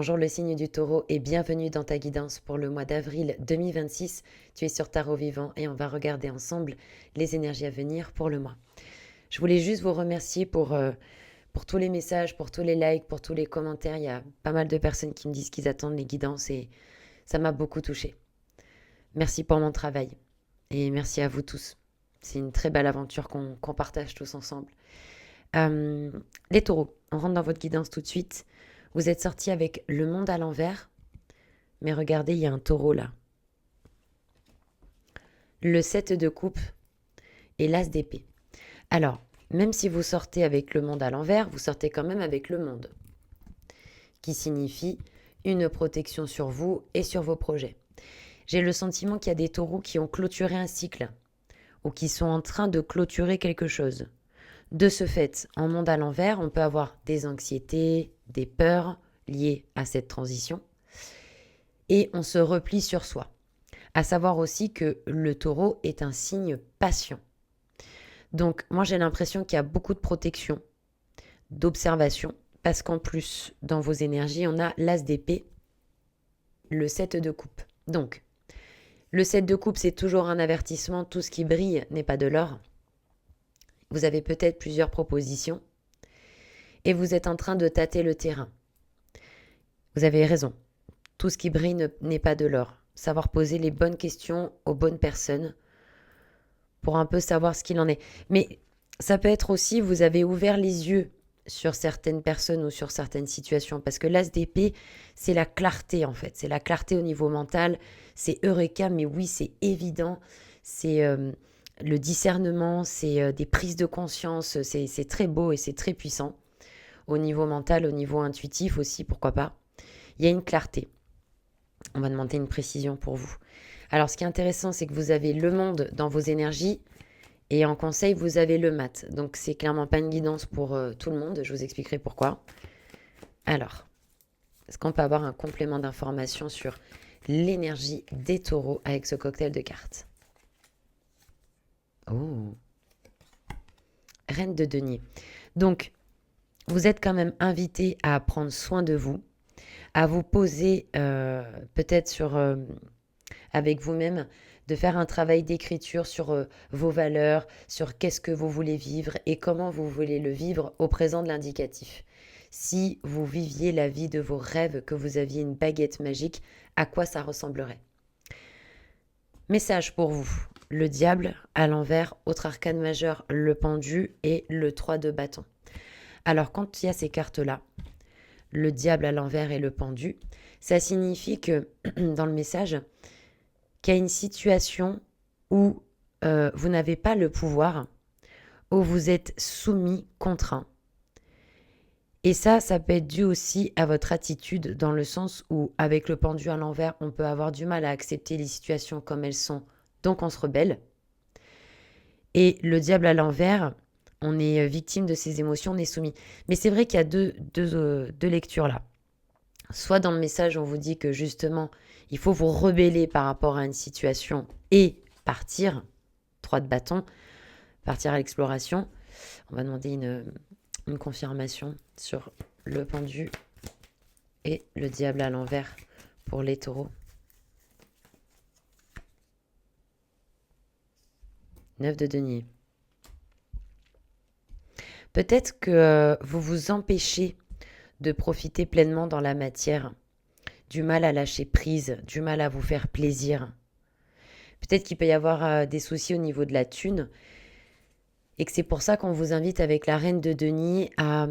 Bonjour le signe du taureau et bienvenue dans ta guidance pour le mois d'avril 2026. Tu es sur Tarot Vivant et on va regarder ensemble les énergies à venir pour le mois. Je voulais juste vous remercier pour tous les messages, pour tous les likes, pour tous les commentaires. Il y a pas mal de personnes qui me disent qu'ils attendent les guidances et ça m'a beaucoup touchée. Merci pour mon travail et merci à vous tous. C'est une très belle aventure qu'on partage tous ensemble. Les taureaux, on rentre dans votre guidance tout de suite. Vous êtes sortis avec le monde à l'envers, mais regardez, il y a un taureau là. Le 7 de coupe et l'as d'épée. Alors, même si vous sortez avec le monde à l'envers, vous sortez quand même avec le monde, qui signifie une protection sur vous et sur vos projets. J'ai le sentiment qu'il y a des taureaux qui ont clôturé un cycle ou qui sont en train de clôturer quelque chose. De ce fait, en monde à l'envers, on peut avoir des anxiétés, des peurs liées à cette transition et on se replie sur soi. À savoir aussi que le taureau est un signe patient. Donc moi j'ai l'impression qu'il y a beaucoup de protection, d'observation, parce qu'en plus dans vos énergies on a l'as d'épée, le 7 de coupe. Donc le 7 de coupe c'est toujours un avertissement, tout ce qui brille n'est pas de l'or. Vous avez peut-être plusieurs propositions et vous êtes en train de tâter le terrain. Vous avez raison, tout ce qui brille n'est pas de l'or. Savoir poser les bonnes questions aux bonnes personnes pour un peu savoir ce qu'il en est. Mais ça peut être aussi, vous avez ouvert les yeux sur certaines personnes ou sur certaines situations, parce que l'as d'épée, c'est la clarté en fait, c'est la clarté au niveau mental, c'est Eureka, mais oui, c'est évident, c'est le discernement, c'est des prises de conscience, c'est très beau et c'est très puissant, au niveau mental, au niveau intuitif aussi, pourquoi pas. Il y a une clarté. On va demander une précision pour vous. Alors, ce qui est intéressant, c'est que vous avez le monde dans vos énergies et en conseil, vous avez le mat. Donc, c'est clairement pas une guidance pour tout le monde. Je vous expliquerai pourquoi. Alors, est-ce qu'on peut avoir un complément d'information sur l'énergie des taureaux avec ce cocktail de cartes? Oh, Reine de denier. Donc, vous êtes quand même invité à prendre soin de vous, à vous poser peut-être avec vous-même, de faire un travail d'écriture sur vos valeurs, sur qu'est-ce que vous voulez vivre et comment vous voulez le vivre au présent de l'indicatif. Si vous viviez la vie de vos rêves, que vous aviez une baguette magique, à quoi ça ressemblerait? Message pour vous. Le diable à l'envers, autre arcane majeur, le pendu et le 3 de bâton. Alors quand il y a ces cartes-là, le diable à l'envers et le pendu, ça signifie que dans le message, qu'il y a une situation où vous n'avez pas le pouvoir, où vous êtes soumis, contraint. Et ça peut être dû aussi à votre attitude, dans le sens où, avec le pendu à l'envers, on peut avoir du mal à accepter les situations comme elles sont, donc on se rebelle. Et le diable à l'envers, on est victime de ses émotions, on est soumis. Mais c'est vrai qu'il y a deux lectures là. Soit dans le message, on vous dit que justement, il faut vous rebeller par rapport à une situation et partir, 3 de bâton, partir à l'exploration. On va demander une confirmation sur le pendu et le diable à l'envers pour les taureaux. 9 de denier. Peut-être que vous vous empêchez de profiter pleinement dans la matière, du mal à lâcher prise, du mal à vous faire plaisir. Peut-être qu'il peut y avoir des soucis au niveau de la thune et que c'est pour ça qu'on vous invite avec la reine de denier à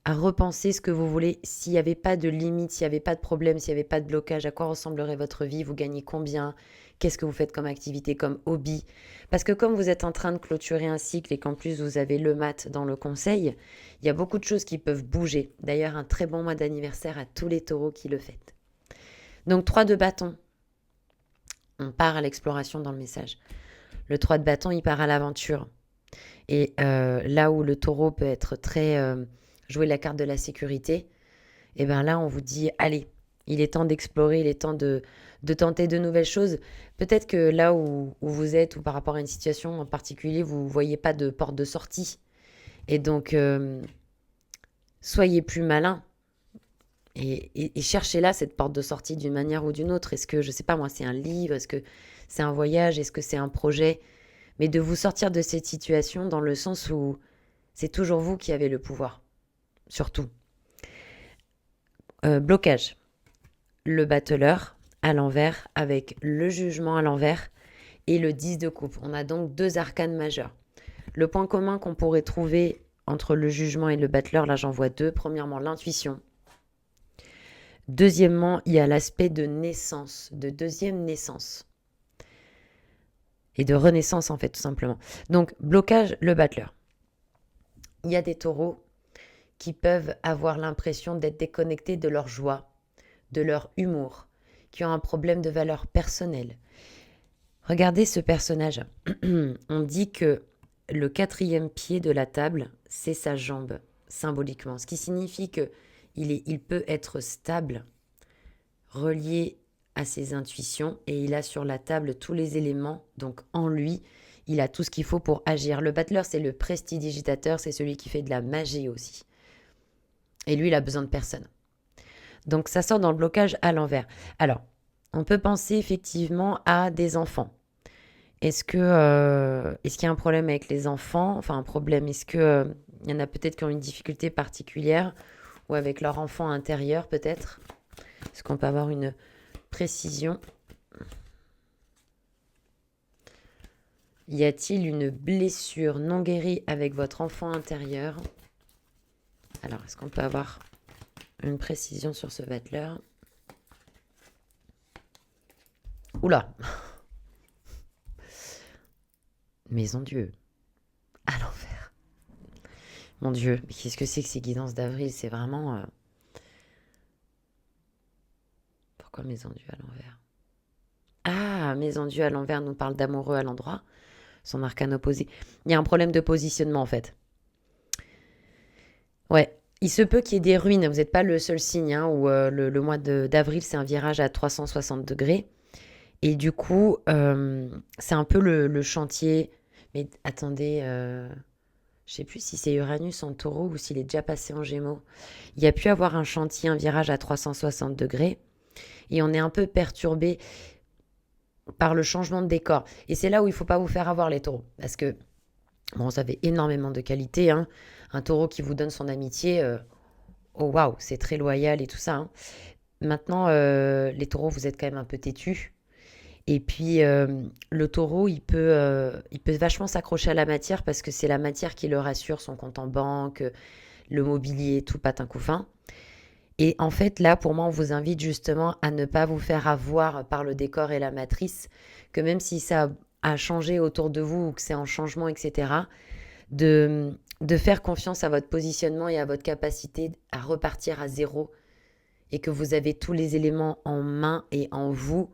repenser ce que vous voulez. S'il n'y avait pas de limite, s'il n'y avait pas de problème, s'il n'y avait pas de blocage, à quoi ressemblerait votre vie? Vous gagnez combien? Qu'est-ce que vous faites comme activité, comme hobby? Parce que comme vous êtes en train de clôturer un cycle et qu'en plus vous avez le mat dans le conseil, il y a beaucoup de choses qui peuvent bouger. D'ailleurs, un très bon mois d'anniversaire à tous les taureaux qui le fêtent. Donc 3 de bâton. On part à l'exploration dans le message. Le 3 de bâton, il part à l'aventure. Et là où le taureau peut être très jouer la carte de la sécurité, et bien là on vous dit allez, il est temps d'explorer, il est temps de tenter de nouvelles choses. Peut-être que là où vous êtes ou par rapport à une situation en particulier, vous ne voyez pas de porte de sortie. Et donc soyez plus malin Et cherchez là cette porte de sortie d'une manière ou d'une autre. Est-ce que, je sais pas moi, c'est un livre? Est-ce que c'est un voyage? Est-ce que c'est un projet? Mais de vous sortir de cette situation dans le sens où c'est toujours vous qui avez le pouvoir. Surtout. Blocage. Le battleur à l'envers avec le jugement à l'envers et le 10 de coupe. On a donc 2 arcanes majeurs. Le point commun qu'on pourrait trouver entre le jugement et le battleur, là j'en vois 2. Premièrement, l'intuition. Deuxièmement, il y a l'aspect de naissance, de deuxième naissance. Et de renaissance en fait, tout simplement. Donc, blocage, le battleur. Il y a des taureaux qui peuvent avoir l'impression d'être déconnectés de leur joie, de leur humour, qui ont un problème de valeur personnelle. Regardez ce personnage. On dit que le 4e pied de la table, c'est sa jambe, symboliquement. Ce qui signifie que il peut être stable, relié à ses intuitions, et il a sur la table tous les éléments. Donc en lui, il a tout ce qu'il faut pour agir. Le battleur, c'est le prestidigitateur, c'est celui qui fait de la magie aussi. Et lui, il a besoin de personne. Donc ça sort dans le blocage à l'envers. Alors, on peut penser effectivement à des enfants. Est-ce qu'il y a un problème avec les enfants? Enfin, un problème, est-ce qu'il y en a peut-être qui ont une difficulté particulière ou avec leur enfant intérieur peut-être? Est-ce qu'on peut avoir une précision? Y a-t-il une blessure non guérie avec votre enfant intérieur? Alors, est-ce qu'on peut avoir une précision sur ce battleur? Oula! Maison Dieu. À l'envers. Mon Dieu, mais qu'est-ce que c'est que ces guidances d'avril? C'est vraiment... Pourquoi Maison Dieu à l'envers? Ah, Maison Dieu à l'envers nous parle d'amoureux à l'endroit. Son arcane opposé. Il y a un problème de positionnement en fait. Ouais. Il se peut qu'il y ait des ruines. Vous n'êtes pas le seul signe hein, où le mois d'avril, c'est un virage à 360 degrés. Et du coup, c'est un peu le chantier. Mais attendez, je sais plus si c'est Uranus en taureau ou s'il est déjà passé en gémeaux. Il y a pu avoir un chantier, un virage à 360 degrés. Et on est un peu perturbé par le changement de décor. Et c'est là où il ne faut pas vous faire avoir les taureaux. Parce que, bon, ça avait énormément de qualité. Hein. Un taureau qui vous donne son amitié, oh waouh, c'est très loyal et tout ça. Hein. Maintenant, les taureaux, vous êtes quand même un peu têtus. Et puis, le taureau, il peut vachement s'accrocher à la matière parce que c'est la matière qui le rassure, son compte en banque, le mobilier, tout patin couffin. Et en fait, là, pour moi, on vous invite justement à ne pas vous faire avoir par le décor et la matrice, que même si ça a changé autour de vous ou que c'est en changement, etc., de faire confiance à votre positionnement et à votre capacité à repartir à zéro et que vous avez tous les éléments en main et en vous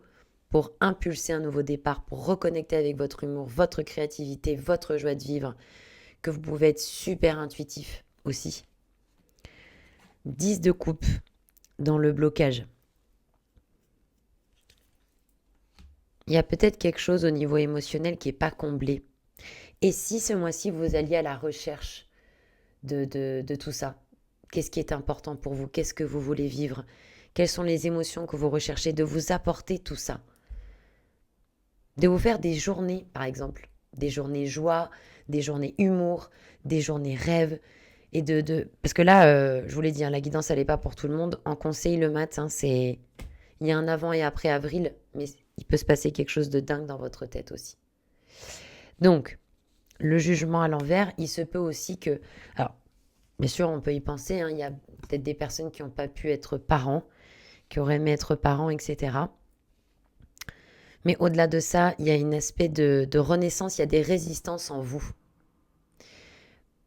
pour impulser un nouveau départ, pour reconnecter avec votre humour, votre créativité, votre joie de vivre, que vous pouvez être super intuitif aussi. 10 de coupe dans le blocage. Il y a peut-être quelque chose au niveau émotionnel qui n'est pas comblé. Et si ce mois-ci, vous alliez à la recherche de tout ça? Qu'est-ce qui est important pour vous? Qu'est-ce que vous voulez vivre? Quelles sont les émotions que vous recherchez? De vous apporter tout ça. De vous faire des journées, par exemple. Des journées joie, des journées humour, des journées rêve. Et Parce que là, je vous l'ai dit, hein, la guidance, elle n'est pas pour tout le monde. En conseil le matin, il y a un avant et après avril, mais il peut se passer quelque chose de dingue dans votre tête aussi. Donc, le jugement à l'envers, il se peut aussi que... Alors, bien sûr, on peut y penser, hein, il y a peut-être des personnes qui n'ont pas pu être parents, qui auraient aimé être parents, etc. Mais au-delà de ça, il y a un aspect de renaissance, il y a des résistances en vous.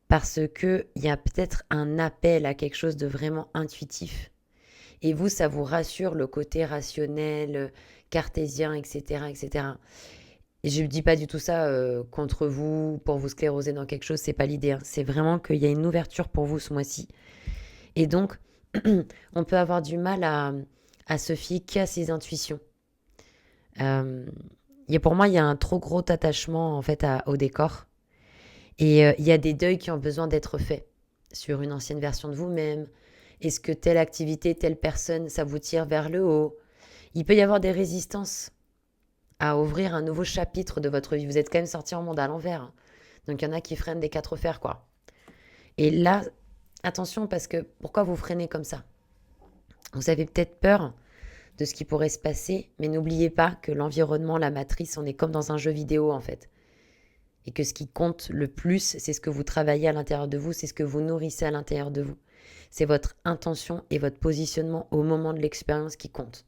Parce qu'il y a peut-être un appel à quelque chose de vraiment intuitif. Et vous, ça vous rassure le côté rationnel, cartésien, etc. etc. Et je ne dis pas du tout ça contre vous, pour vous scléroser dans quelque chose, c'est pas l'idée. Hein. C'est vraiment qu'il y a une ouverture pour vous ce mois-ci. Et donc, on peut avoir du mal à se fier qu'à ses intuitions. Pour moi, il y a un trop gros attachement en fait au décor. Et il y a des deuils qui ont besoin d'être faits sur une ancienne version de vous-même. Est-ce que telle activité, telle personne, ça vous tire vers le haut? Il peut y avoir des résistances à ouvrir un nouveau chapitre de votre vie. Vous êtes quand même sorti en monde à l'envers, hein. Donc il y en a qui freinent des quatre fers, quoi. Et là, attention, parce que pourquoi vous freinez comme ça? Vous avez peut-être peur de ce qui pourrait se passer, mais n'oubliez pas que l'environnement, la matrice, on est comme dans un jeu vidéo en fait. Et que ce qui compte le plus, c'est ce que vous travaillez à l'intérieur de vous, c'est ce que vous nourrissez à l'intérieur de vous. C'est votre intention et votre positionnement au moment de l'expérience qui compte.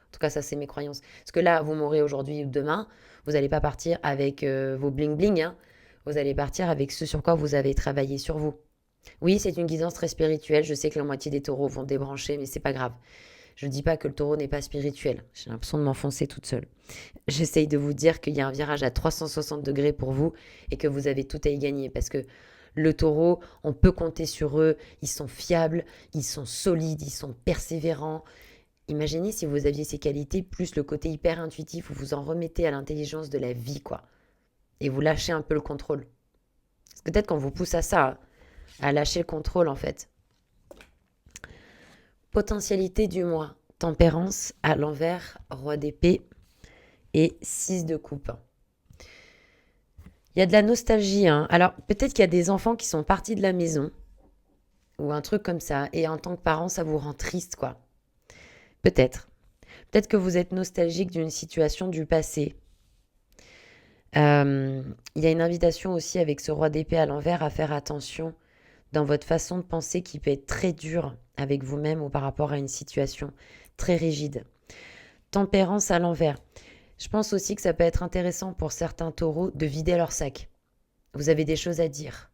En tout cas, ça, c'est mes croyances. Parce que là, vous mourrez aujourd'hui ou demain, vous n'allez pas partir avec vos bling-bling, hein. Vous allez partir avec ce sur quoi vous avez travaillé sur vous. Oui, c'est une guidance très spirituelle. Je sais que la moitié des taureaux vont débrancher, mais c'est pas grave. Je ne dis pas que le taureau n'est pas spirituel. J'ai l'impression de m'enfoncer toute seule. J'essaye de vous dire qu'il y a un virage à 360 degrés pour vous et que vous avez tout à y gagner. Parce que le taureau, on peut compter sur eux. Ils sont fiables, ils sont solides, ils sont persévérants. Imaginez si vous aviez ces qualités, plus le côté hyper intuitif où vous en remettez à l'intelligence de la vie, quoi. Et vous lâchez un peu le contrôle. Parce que peut-être qu'on vous pousse à ça, hein, à lâcher le contrôle en fait. Potentialité du mois. Tempérance à l'envers, roi d'épée et 6 de coupe. Il y a de la nostalgie, hein. Alors peut-être qu'il y a des enfants qui sont partis de la maison ou un truc comme ça. Et en tant que parent, ça vous rend triste, quoi. Peut-être. Peut-être que vous êtes nostalgique d'une situation du passé. Il y a une invitation aussi avec ce roi d'épée à l'envers à faire attention dans votre façon de penser qui peut être très dure avec vous-même ou par rapport à une situation très rigide. Tempérance à l'envers. Je pense aussi que ça peut être intéressant pour certains taureaux de vider leur sac. Vous avez des choses à dire.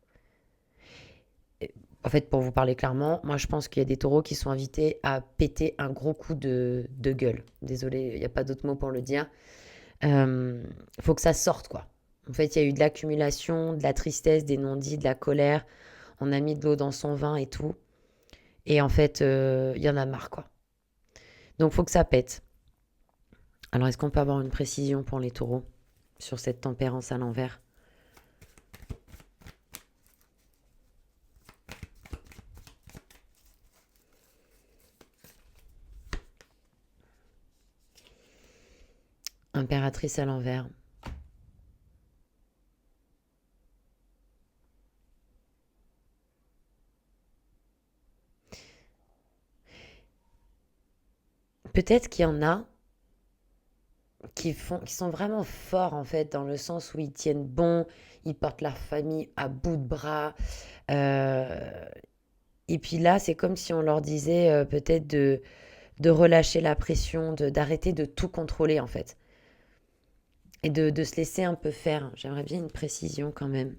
En fait, pour vous parler clairement, moi je pense qu'il y a des taureaux qui sont invités à péter un gros coup de gueule. Désolée, il n'y a pas d'autre mot pour le dire. Faut que ça sorte, quoi. En fait, il y a eu de l'accumulation, de la tristesse, des non-dits, de la colère. On a mis de l'eau dans son vin et tout. Et en fait, il y en a marre, quoi. Donc, faut que ça pète. Alors, est-ce qu'on peut avoir une précision pour les taureaux sur cette tempérance à l'envers? Impératrice à l'envers. Peut-être qu'il y en a qui sont vraiment forts en fait, dans le sens où ils tiennent bon, ils portent leur famille à bout de bras. euh, et puis là, c'est comme si on leur disait peut-être de relâcher la pression, d'arrêter de tout contrôler en fait. Et de se laisser un peu faire. J'aimerais bien une précision quand même.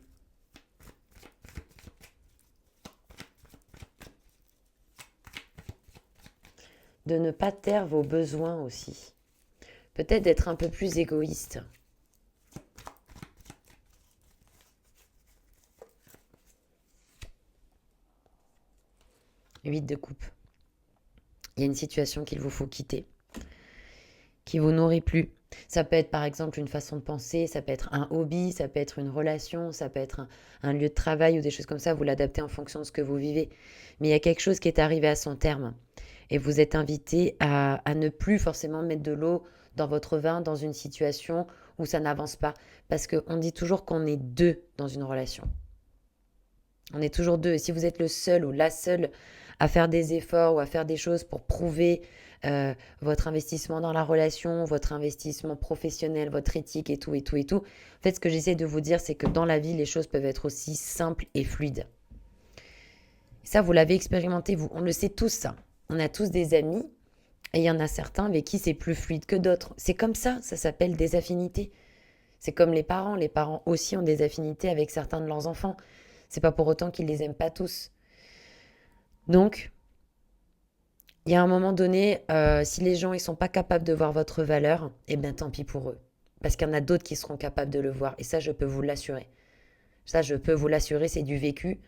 De ne pas taire vos besoins aussi. Peut-être d'être un peu plus égoïste. 8 de coupe. Il y a une situation qu'il vous faut quitter, qui vous nourrit plus. Ça peut être par exemple une façon de penser, ça peut être un hobby, ça peut être une relation, ça peut être un lieu de travail ou des choses comme ça. Vous l'adaptez en fonction de ce que vous vivez. Mais il y a quelque chose qui est arrivé à son terme. Et vous êtes invité à ne plus forcément mettre de l'eau dans votre vin dans une situation où ça n'avance pas. Parce qu'on dit toujours qu'on est deux dans une relation. On est toujours deux. Et si vous êtes le seul ou la seule à faire des efforts ou à faire des choses pour prouver votre investissement dans la relation, votre investissement professionnel, votre éthique et tout, et tout, et tout. En fait, ce que j'essaie de vous dire, c'est que dans la vie, les choses peuvent être aussi simples et fluides. Ça, vous l'avez expérimenté, vous. On le sait tous, ça. On a tous des amis, et il y en a certains avec qui c'est plus fluide que d'autres. C'est comme ça s'appelle des affinités. C'est comme les parents. Les parents aussi ont des affinités avec certains de leurs enfants. C'est pas pour autant qu'ils les aiment pas tous. Donc, il y a un moment donné, si les gens ils sont pas capables de voir votre valeur, eh bien tant pis pour eux. Parce qu'il y en a d'autres qui seront capables de le voir. Et ça, je peux vous l'assurer. Ça, je peux vous l'assurer, c'est du vécu.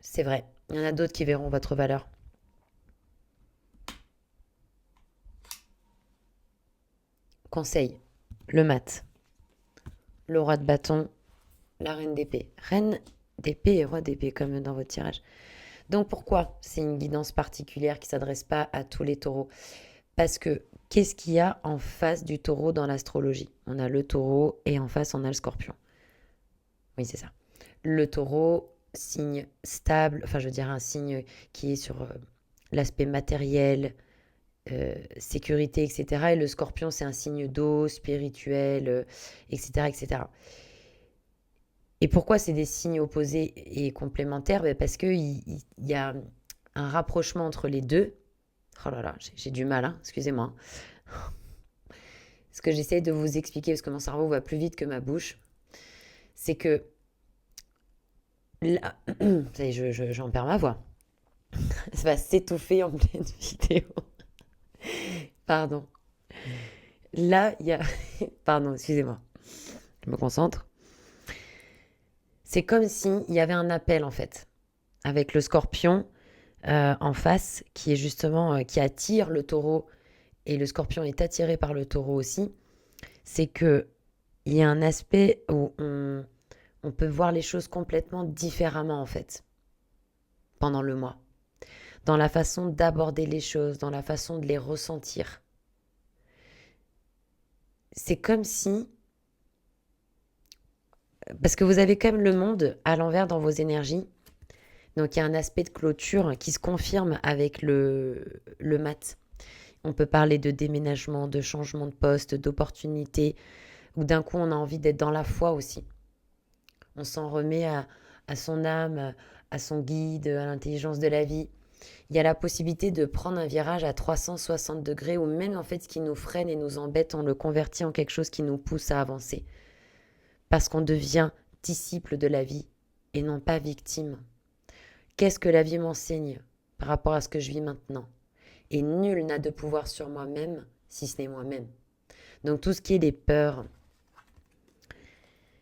C'est vrai. Il y en a d'autres qui verront votre valeur. Conseil, le mat, le roi de bâton, la reine d'épée. Reine d'épée et roi d'épée, comme dans votre tirage. Donc pourquoi c'est une guidance particulière qui ne s'adresse pas à tous les taureaux? Parce que qu'est-ce qu'il y a en face du taureau dans l'astrologie? On a le taureau et en face on a le scorpion. Oui, c'est ça. Le taureau, signe stable, enfin je veux dire un signe qui est sur l'aspect matériel, sécurité, etc. Et le scorpion, c'est un signe d'eau, spirituel, etc., etc. Et pourquoi c'est des signes opposés et complémentaires? Ben, parce qu'il y a un rapprochement entre les deux. Oh là là, j'ai du mal, hein, excusez-moi. Ce que j'essaie de vous expliquer, parce que mon cerveau va plus vite que ma bouche, c'est que là, ça y est, j'en perds ma voix. Ça va s'étouffer en pleine vidéo. Pardon. Là, il y a... Pardon, excusez-moi. Je me concentre. C'est comme s'il y avait un appel, en fait, avec le scorpion en face, qui est justement... qui attire le taureau, et le scorpion est attiré par le taureau aussi. C'est que il y a un aspect où on peut voir les choses complètement différemment, en fait, pendant le mois. Dans la façon d'aborder les choses, dans la façon de les ressentir. C'est comme si... Parce que vous avez quand même le monde à l'envers dans vos énergies. Donc il y a un aspect de clôture qui se confirme avec le mat. On peut parler de déménagement, de changement de poste, d'opportunité, ou d'un coup on a envie d'être dans la foi aussi. On s'en remet à son âme, à son guide, à l'intelligence de la vie. Il y a la possibilité de prendre un virage à 360 degrés ou même en fait ce qui nous freine et nous embête, on le convertit en quelque chose qui nous pousse à avancer. Parce qu'on devient disciple de la vie et non pas victime. Qu'est-ce que la vie m'enseigne par rapport à ce que je vis maintenant? Et nul n'a de pouvoir sur moi-même si ce n'est moi-même. Donc tout ce qui est les peurs,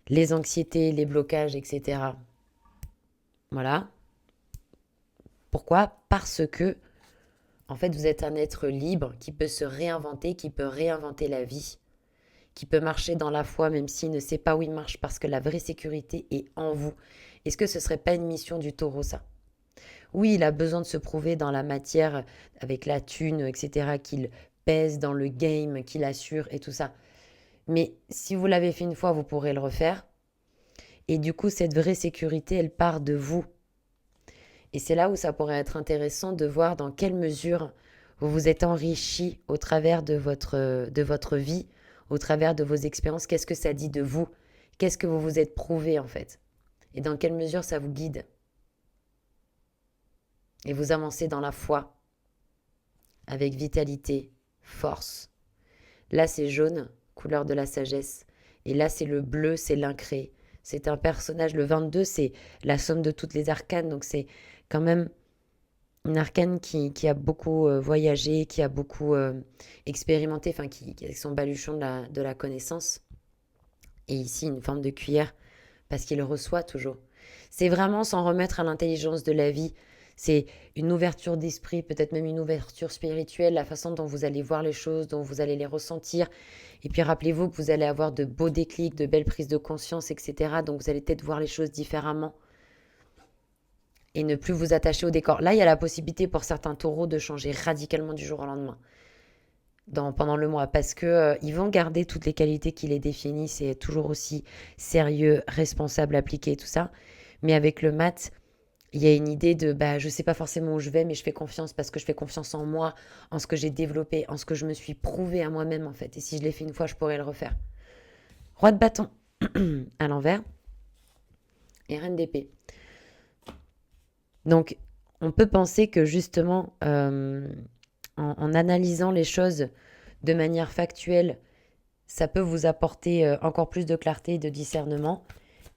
les anxiétés, les blocages, etc. Voilà. Pourquoi? Parce que, en fait, vous êtes un être libre qui peut se réinventer, qui peut réinventer la vie, qui peut marcher dans la foi même s'il ne sait pas où il marche parce que la vraie sécurité est en vous. Est-ce que ce ne serait pas une mission du taureau, ça? Oui, il a besoin de se prouver dans la matière avec la thune, etc., qu'il pèse dans le game, qu'il assure et tout ça. Mais si vous l'avez fait une fois, vous pourrez le refaire. Et du coup, cette vraie sécurité, elle part de vous. Et c'est là où ça pourrait être intéressant de voir dans quelle mesure vous vous êtes enrichi au travers de votre vie, au travers de vos expériences. Qu'est-ce que ça dit de vous? Qu'est-ce que vous vous êtes prouvé en fait? Et dans quelle mesure ça vous guide? Et vous avancez dans la foi, avec vitalité, force. Là, c'est jaune, couleur de la sagesse. Et là, c'est le bleu, c'est l'incré. C'est un personnage, le 22, c'est la somme de toutes les arcanes. Donc, c'est quand même une arcane qui a beaucoup voyagé, qui a beaucoup expérimenté, enfin, qui est son baluchon de la connaissance. Et ici, une forme de cuillère, parce qu'il reçoit toujours. C'est vraiment s'en remettre à l'intelligence de la vie. C'est une ouverture d'esprit, peut-être même une ouverture spirituelle, la façon dont vous allez voir les choses, dont vous allez les ressentir. Et puis rappelez-vous que vous allez avoir de beaux déclics, de belles prises de conscience, etc. Donc vous allez peut-être voir les choses différemment et ne plus vous attacher au décor. Là, il y a la possibilité pour certains taureaux de changer radicalement du jour au lendemain pendant le mois parce que ils vont garder toutes les qualités qui les définissent. C'est toujours aussi sérieux, responsable, appliqué, tout ça. Mais avec le mat, il y a une idée de bah, je sais pas forcément où je vais, mais je fais confiance parce que je fais confiance en moi, en ce que j'ai développé, en ce que je me suis prouvé à moi-même en fait. Et si je l'ai fait une fois, je pourrais le refaire. Roi de bâton à l'envers et reine d'épée. Donc, on peut penser que justement, en analysant les choses de manière factuelle, ça peut vous apporter encore plus de clarté et de discernement.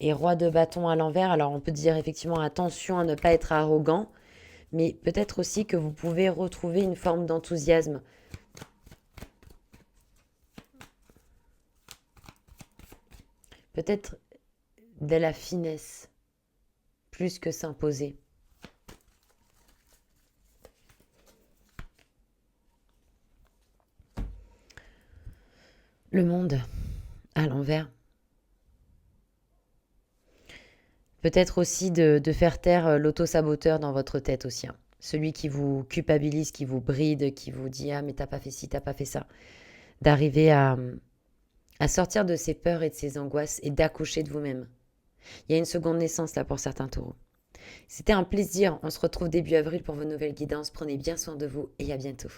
Et roi de bâton à l'envers, alors on peut dire effectivement attention à ne pas être arrogant, mais peut-être aussi que vous pouvez retrouver une forme d'enthousiasme. Peut-être de la finesse, plus que s'imposer. Le monde à l'envers. Peut-être aussi de faire taire l'auto-saboteur dans votre tête aussi, hein. Celui qui vous culpabilise, qui vous bride, qui vous dit ah mais t'as pas fait ci, t'as pas fait ça. D'arriver à sortir de ces peurs et de ces angoisses et d'accoucher de vous-même. Il y a une seconde naissance là pour certains taureaux. C'était un plaisir. On se retrouve début avril pour vos nouvelles guidances. Prenez bien soin de vous et à bientôt.